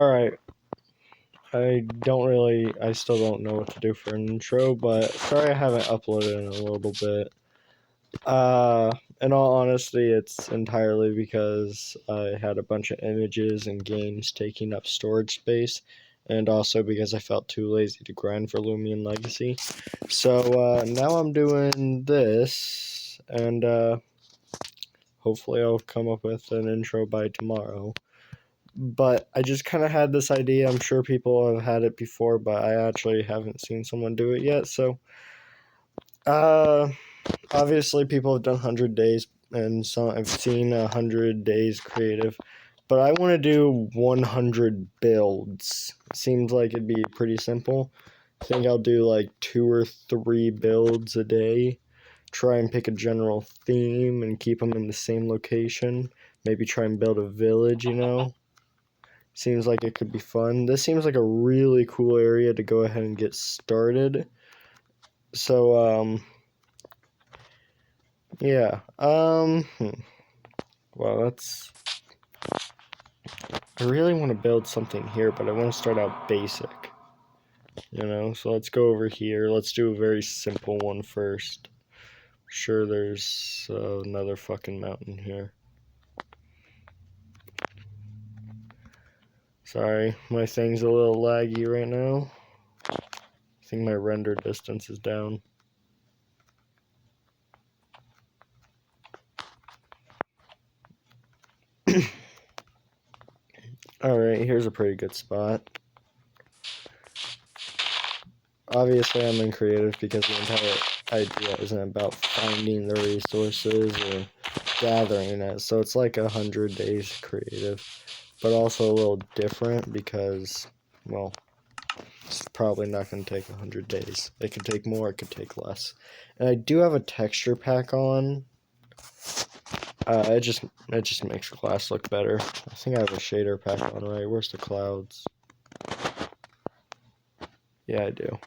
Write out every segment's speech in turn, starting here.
Alright, I still don't know what to do for an intro, but sorry I haven't uploaded in a little bit. In all honesty, it's entirely because I had a bunch of images and games taking up storage space, and also because I felt too lazy to grind for Lumion Legacy. So, now I'm doing this, and, hopefully I'll come up with an intro by tomorrow. But I just kind of had this idea. I'm sure people have had it before, but I actually haven't seen someone do it yet. So, uh, obviously, people have done 100 days, and so I've seen 100 days creative. But I want to do 100 builds. Seems like it'd be pretty simple. I think I'll do like 2 or 3 builds a day. Try and pick a general theme and keep them in the same location. Maybe try and build a village, Seems like it could be fun. This seems like a really cool area to go ahead and get started. So, yeah. Well, I really want to build something here, but I want to start out basic. So let's go over here. Let's do a very simple one first. Sure, there's another fucking mountain here. Sorry, my thing's a little laggy right now. I think my render distance is down. Alright, here's a pretty good spot. Obviously, I'm in creative because the entire idea isn't about finding the resources or gathering it. So it's like 100 days creative, but also a little different because, well, it's probably not going to take 100 days. It could take more, it could take less. And I do have a texture pack on. It just makes class look better. I think I have a shader pack on, right? Where's the clouds? Yeah, I do.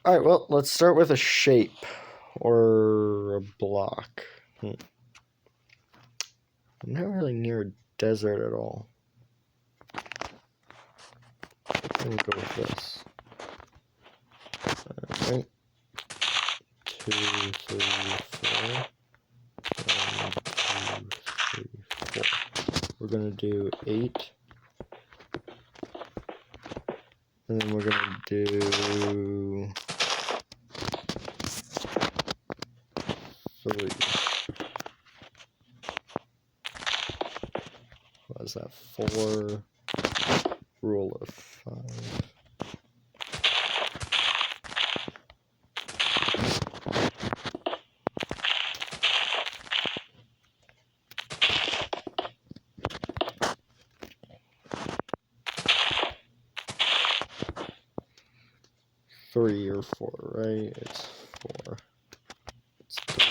Alright, well, let's start with a shape or a block. I'm not really near a desert at all. I'm gonna go with this. Alright. 2, 3, 4. 1, 2, 3, 4. We're gonna do 8. And then we're gonna do 3. What is that? 4. Rule of 5. Three or 4, right? It's 4. It's 3.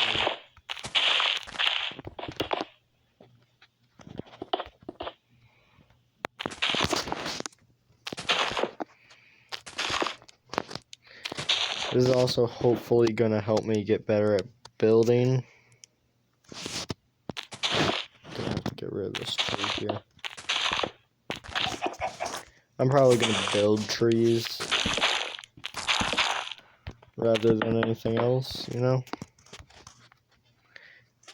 This is also hopefully gonna help me get better at building. Gonna have to get rid of this tree here. I'm probably gonna build trees rather than anything else, And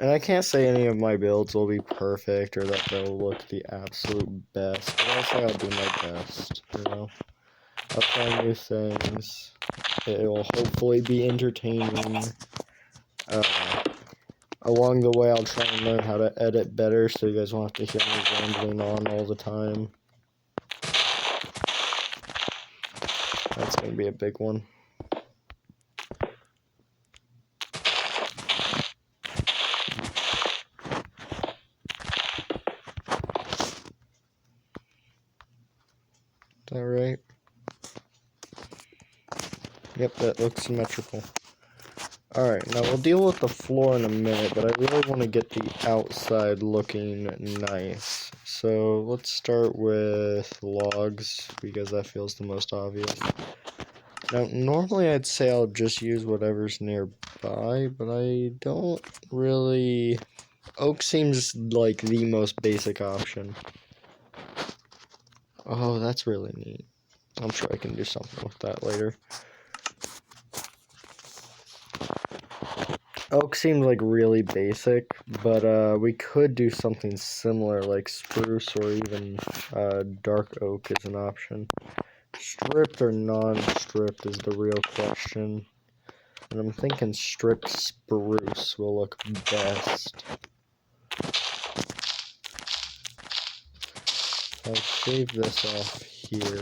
I can't say any of my builds will be perfect or that they'll look the absolute best, but I'll say I'll do my best, I'll try new things. It will hopefully be entertaining. Along the way, I'll try and learn how to edit better so you guys won't have to hear me rambling on all the time. That's going to be a big one. Is that right? Yep, that looks symmetrical. Alright, now we'll deal with the floor in a minute, but I really want to get the outside looking nice. So let's start with logs, because that feels the most obvious. Now, normally I'd say I'll just use whatever's nearby, but I don't really... Oak seems like the most basic option. Oh, that's really neat. I'm sure I can do something with that later. Oak seems like really basic, but we could do something similar like spruce or even dark oak is an option. Stripped or non-stripped is the real question. And I'm thinking stripped spruce will look best. I'll shave this off here.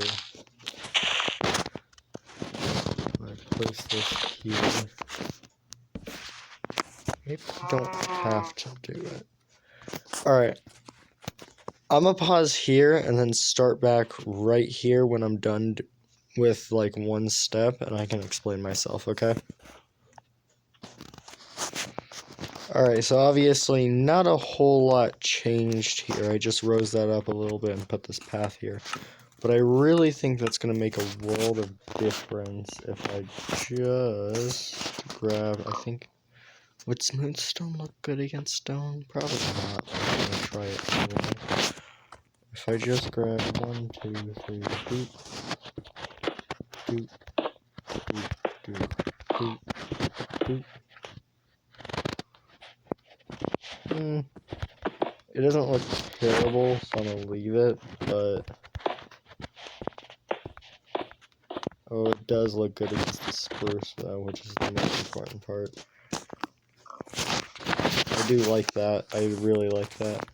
I place this here. Maybe I don't have to do it. Alright. I'm gonna pause here and then start back right here when I'm done with like one step and I can explain myself, okay? Alright, so obviously not a whole lot changed here. I just rose that up a little bit and put this path here. But I really think that's going to make a world of difference if I just grab, I think, would smooth stone look good against stone? Probably not, but I'm going to try it anyway. If I just grab 1, 2, 3, boop, boop, boop, boop, boop, boop. It doesn't look terrible, so I'm going to leave it, but... Oh, it does look good against the spruce, though, which is the most important part. I do like that. I really like that.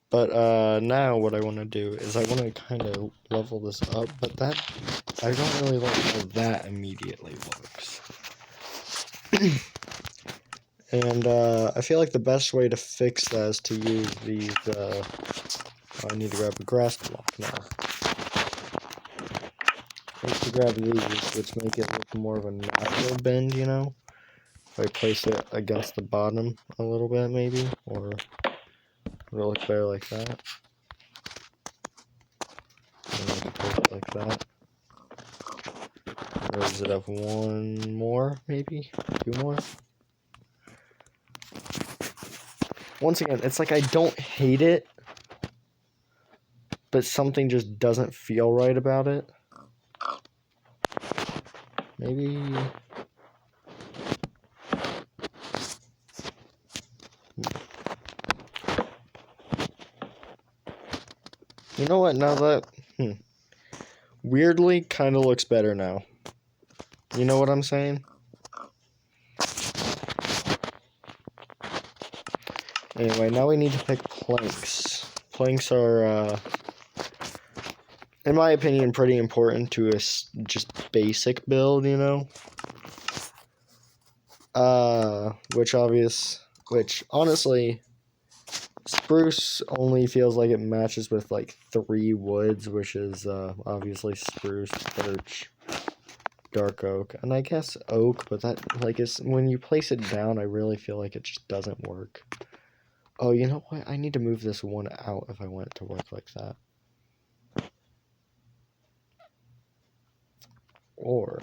But, now what I want to do is I want to kind of level this up, but that... I don't really like how that immediately looks. And, I feel like the best way to fix that is to use these, I need to grab a grass block now. To grab these, which make it look more of a natural bend, you know? If I place it against the bottom a little bit, maybe, or it'll look better like that. And I can place it like that. Raise it up one more, maybe? 2 more? Once again, it's like I don't hate it, but something just doesn't feel right about it. Maybe... You know what, now that... Weirdly, kind of looks better now. You know what I'm saying? Anyway, now we need to pick planks. Planks are, in my opinion, pretty important to a just basic build, you know? Which honestly, spruce only feels like it matches with, like, 3 woods, which is, obviously spruce, birch, dark oak, and I guess oak, but that, like, when you place it down, I really feel like it just doesn't work. Oh, you know what? I need to move this one out if I want it to work like that. Or...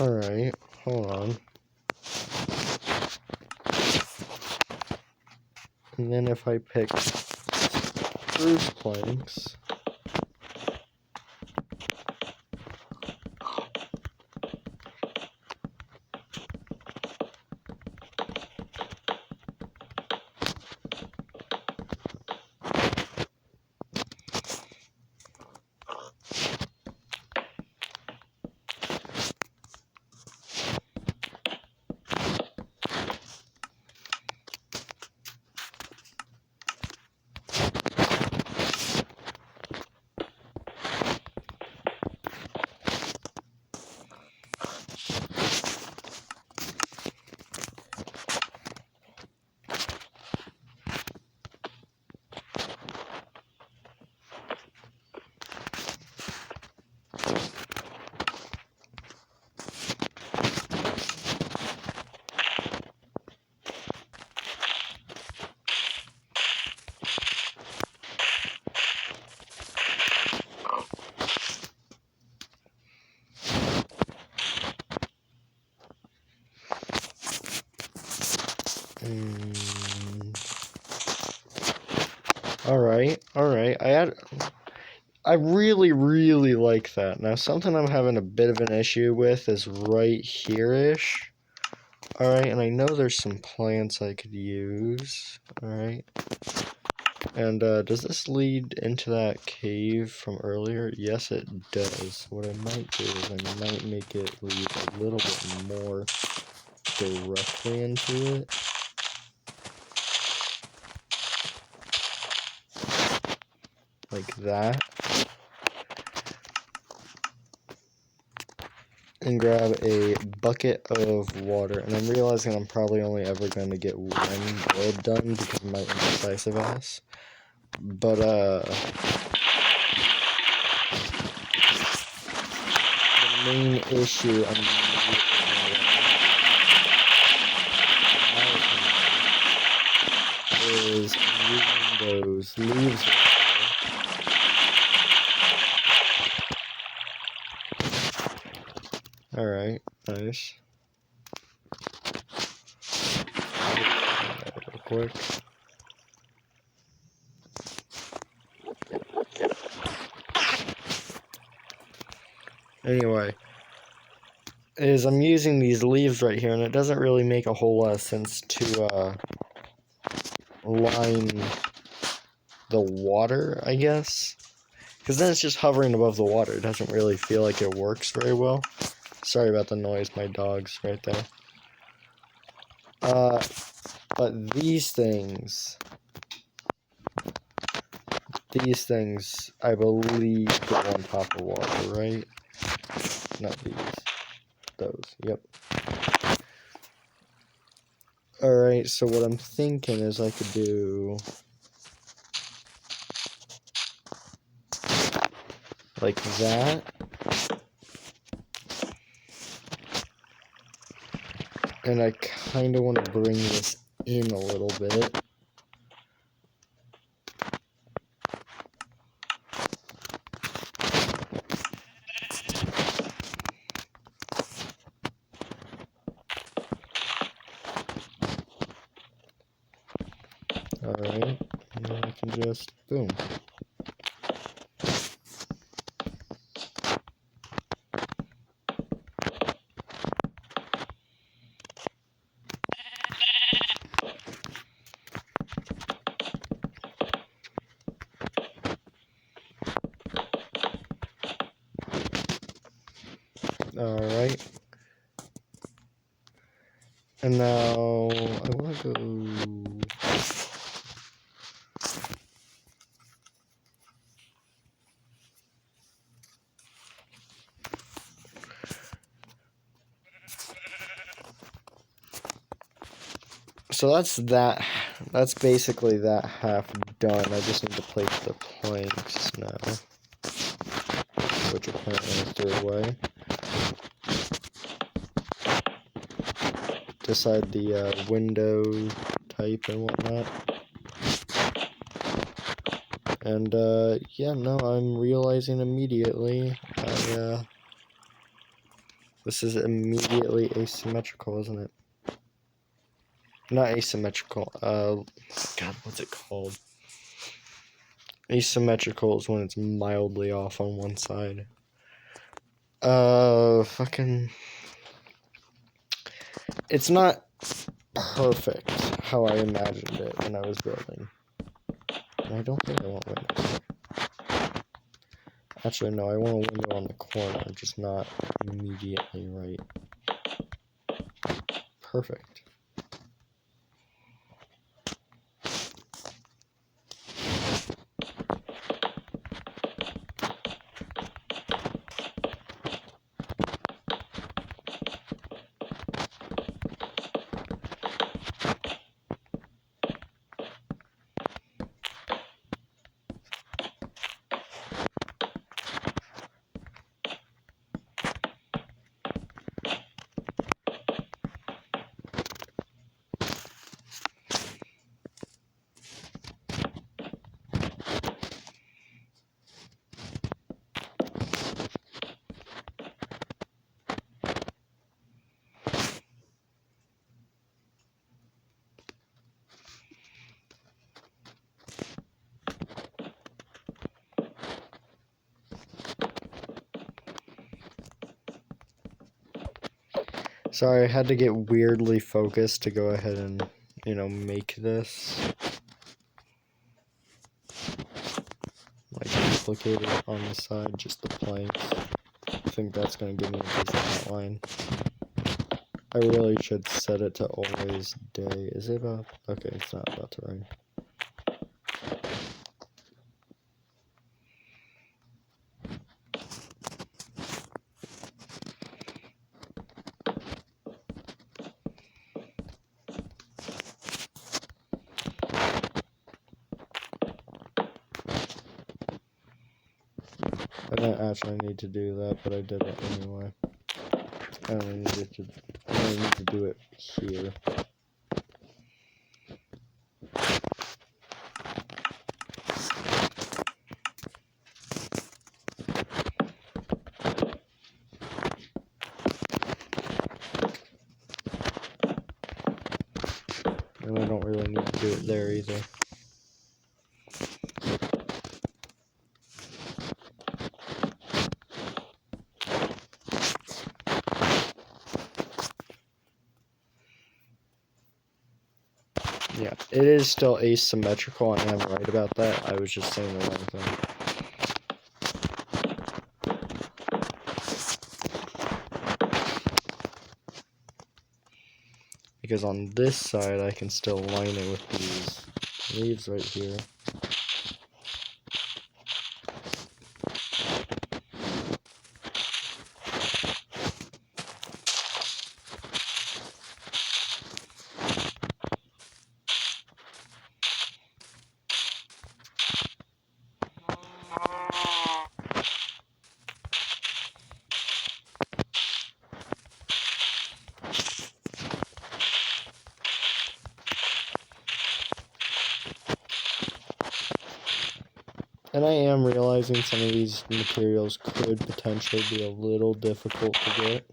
Alright, hold on. And then if I pick spruce planks... Alright. I really like that. Now, something I'm having a bit of an issue with is right here-ish. Alright, and I know there's some plants I could use. Alright. And, does this lead into that cave from earlier? Yes, it does. What I might do is I might make it lead a little bit more directly into it. Like that. And grab a bucket of water. And I'm realizing I'm probably only ever going to get one build done because of my indecisive ass. But, the main issue I'm is using those leaves. Alright, nice. Real quick. Anyway, I'm using these leaves right here, and it doesn't really make a whole lot of sense to line the water, I guess. Because then it's just hovering above the water. It doesn't really feel like it works very well. Sorry about the noise, my dog's right there. But these things, I believe, go on top of water, right? Not these. Those, yep. Alright, so what I'm thinking is I could do like that. And I kind of want to bring this in a little bit. Alright, and then I can just, boom. Alright. And now, I want to go... So that's basically that half done. I just need to place the planks now. Which apparently is threw away. Decide the window type and whatnot. And yeah, no, I'm realizing immediately this is immediately asymmetrical, isn't it? Not asymmetrical, God, what's it called? Asymmetrical is when it's mildly off on one side. Fucking... It's not perfect how I imagined it when I was building. And I don't think I want windows. Actually, no, I want a window on the corner, just not immediately right. Perfect. Sorry, I had to get weirdly focused to go ahead and, you know, make this. Like, duplicate it on the side, just the planks. I think that's going to give me a decent outline. I really should set it to always day. Is it about? Okay, it's not about to rain. I didn't actually need to do that, but I did it anyway. I only need to do it here. And I don't really need to do it there either. Yeah, it is still asymmetrical. I am right about that. I was just saying the wrong thing. Because on this side, I can still line it with these leaves right here. And I am realizing some of these materials could potentially be a little difficult to get.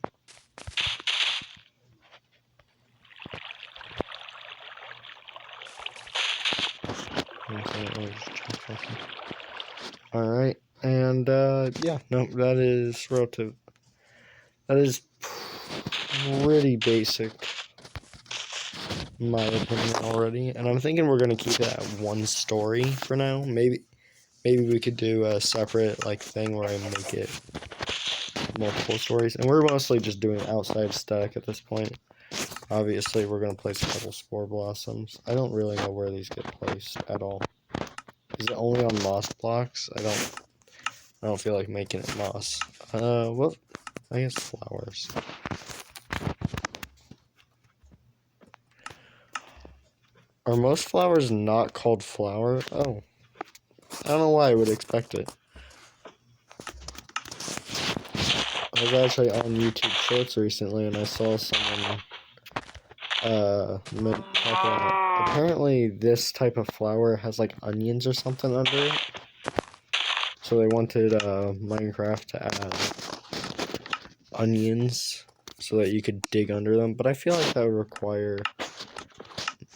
Alright, and yeah, no, that is relative. That is pretty basic, in my opinion, already. And I'm thinking we're going to keep it at one story for now. Maybe we could do a separate like thing where I make it multiple stories. And we're mostly just doing outside stack at this point. Obviously, we're going to place a couple spore blossoms. I don't really know where these get placed at all. Is it only on moss blocks? I don't feel like making it moss. Well, I guess flowers. Are most flowers not called flower? Oh. I don't know why I would expect it. I was actually on YouTube Shorts recently and I saw someone apparently this type of flower has like onions or something under it. So they wanted Minecraft to add onions so that you could dig under them, but I feel like that would require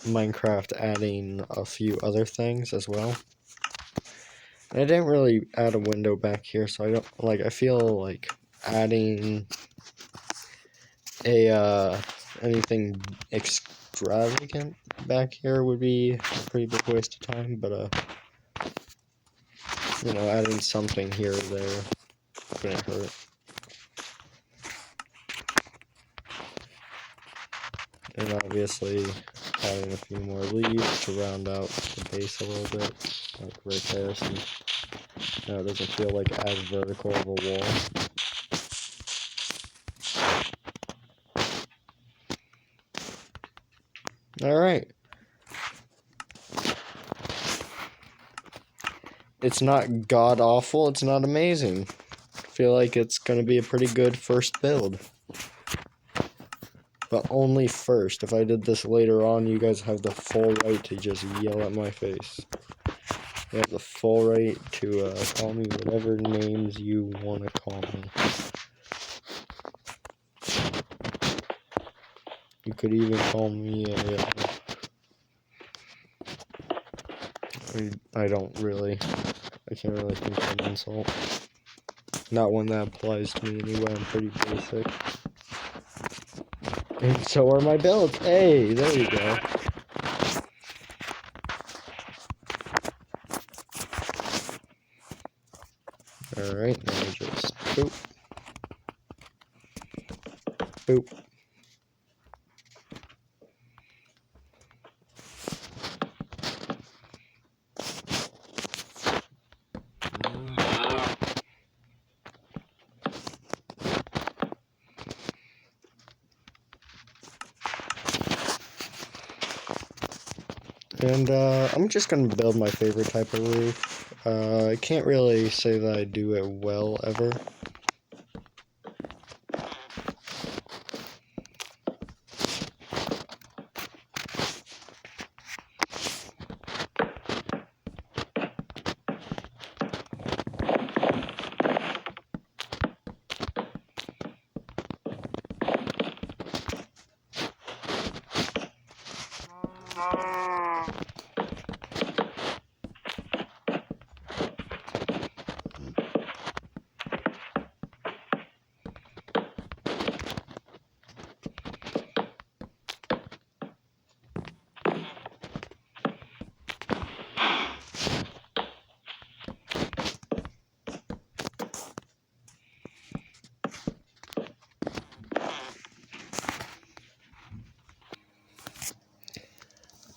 Minecraft adding a few other things as well. And I didn't really add a window back here, so I feel like adding a anything extravagant back here would be a pretty big waste of time, but you know, adding something here or there couldn't hurt. And obviously adding a few more leaves to round out the base a little bit, like right there, so now it doesn't feel like as vertical of a wall. Alright. It's not god-awful, it's not amazing. I feel like it's going to be a pretty good first build. But only first. If I did this later on, you guys have the full right to just yell at my face. You have the full right to call me whatever names you want to call me. You could even call me I can't really think of an insult. Not one that applies to me anyway, I'm pretty basic. And so are my builds. Hey, there you go. Alright, now just boop. Boop. And I'm just gonna build my favorite type of roof. I can't really say that I do it well ever.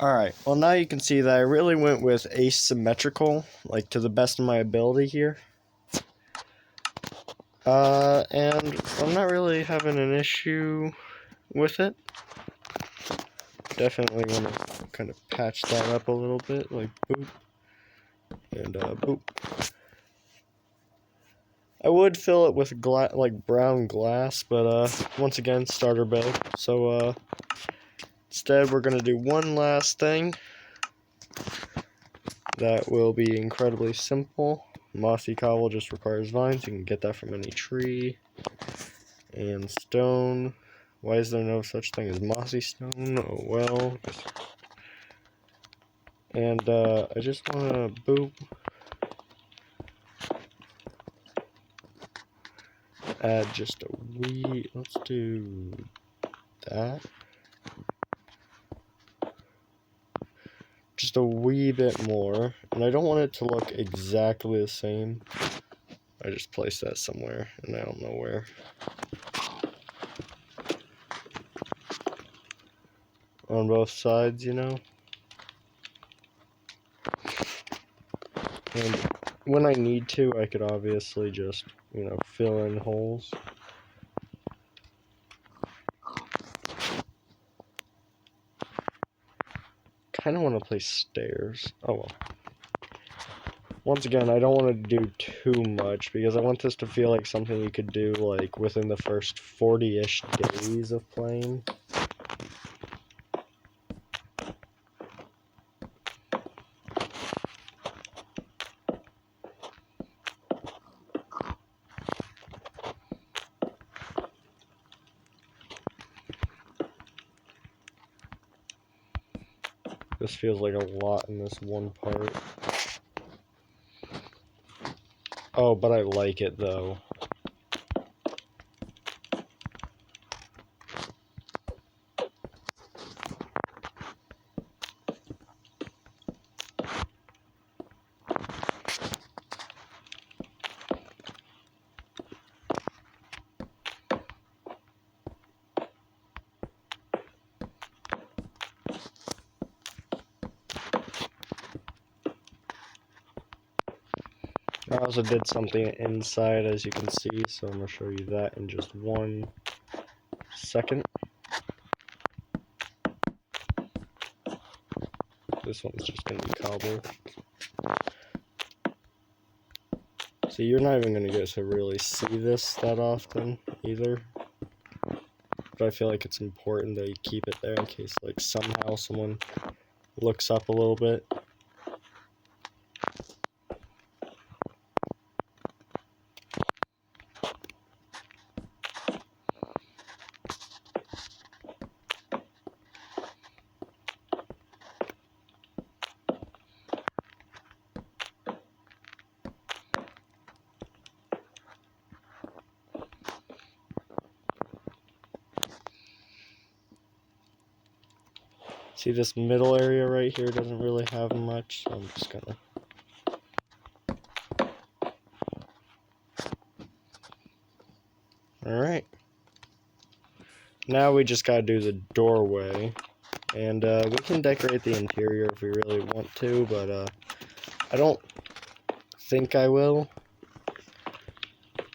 Alright, well now you can see that I really went with asymmetrical, like to the best of my ability here. And I'm not really having an issue with it. Definitely want to kind of patch that up a little bit, like boop, and boop. I would fill it with like brown glass, but once again, starter build. So instead we're gonna do one last thing that will be incredibly simple. Mossy cobble just requires vines. You can get that from any tree. And stone. Why is there no such thing as mossy stone? Oh well. And I just wanna boop. Add just a wee. Let's do that. Just a wee bit more. And I don't want it to look exactly the same. I just placed that somewhere, and I don't know where. On both sides, you know? And when I need to, I could obviously just, you know, fill in holes. Kind of want to place stairs. Oh well. Once again, I don't want to do too much because I want this to feel like something you could do like within the first 40-ish days of playing. This feels like a lot in this one part. Oh, but I like it though. I also did something inside, as you can see, so I'm going to show you that in just 1 second. This one's just going to be cobble. See, you're not even going to get to really see this that often, either. But I feel like it's important that you keep it there in case, like, somehow someone looks up a little bit. See, this middle area right here doesn't really have much, so I'm just gonna... Alright. Now we just gotta do the doorway. And we can decorate the interior if we really want to, but I don't think I will.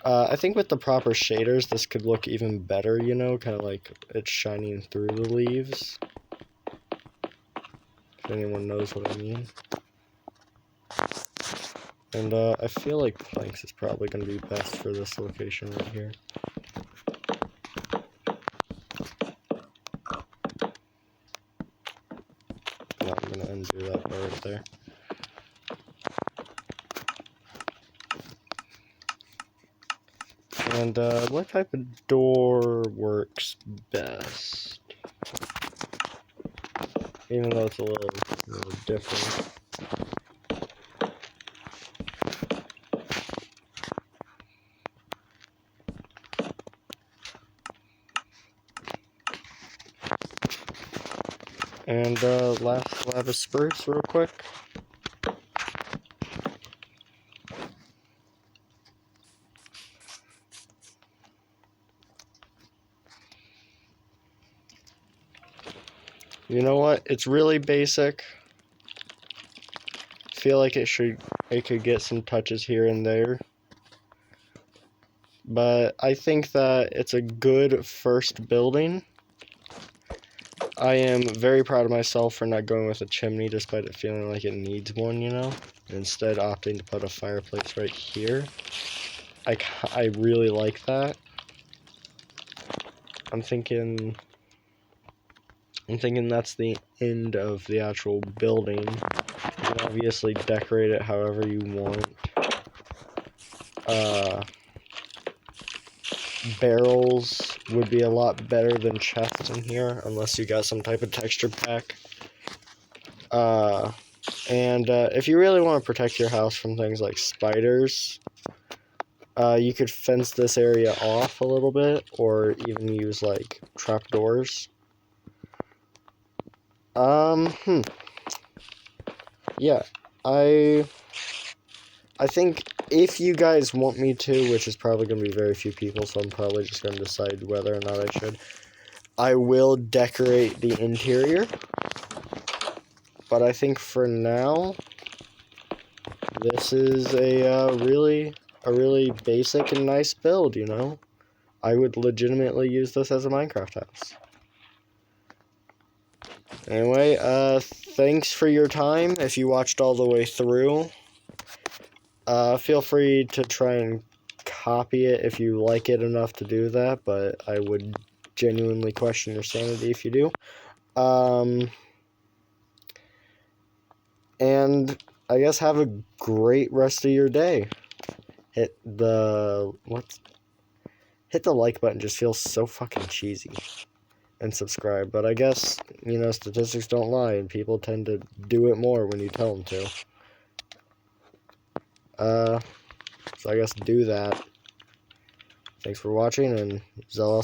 I think with the proper shaders, this could look even better, you know, kind of like it's shining through the leaves. If anyone knows what I mean. And I feel like planks is probably going to be best for this location right here. Now I'm going to undo that part right there. And what type of door works best? Even though it's a little different. And last slab of spruce real quick. You know what? It's really basic. Feel like it could get some touches here and there. But I think that it's a good first building. I am very proud of myself for not going with a chimney despite it feeling like it needs one, you know? Instead opting to put a fireplace right here. I really like that. I'm thinking that's the end of the actual building. You can obviously decorate it however you want. Barrels would be a lot better than chests in here, unless you got some type of texture pack. And if you really want to protect your house from things like spiders, you could fence this area off a little bit, or even use like trapdoors. Yeah, I think if you guys want me to, which is probably going to be very few people, so I'm probably just going to decide whether or not I should, I will decorate the interior. But I think for now, this is a really basic and nice build, you know? I would legitimately use this as a Minecraft house. Anyway, thanks for your time if you watched all the way through. Feel free to try and copy it if you like it enough to do that, but I would genuinely question your sanity if you do. And I guess have a great rest of your day. Hit the like button, just feels so fucking cheesy. And subscribe, but I guess, you know, statistics don't lie, and people tend to do it more when you tell them to. So I guess do that. Thanks for watching, and Zelos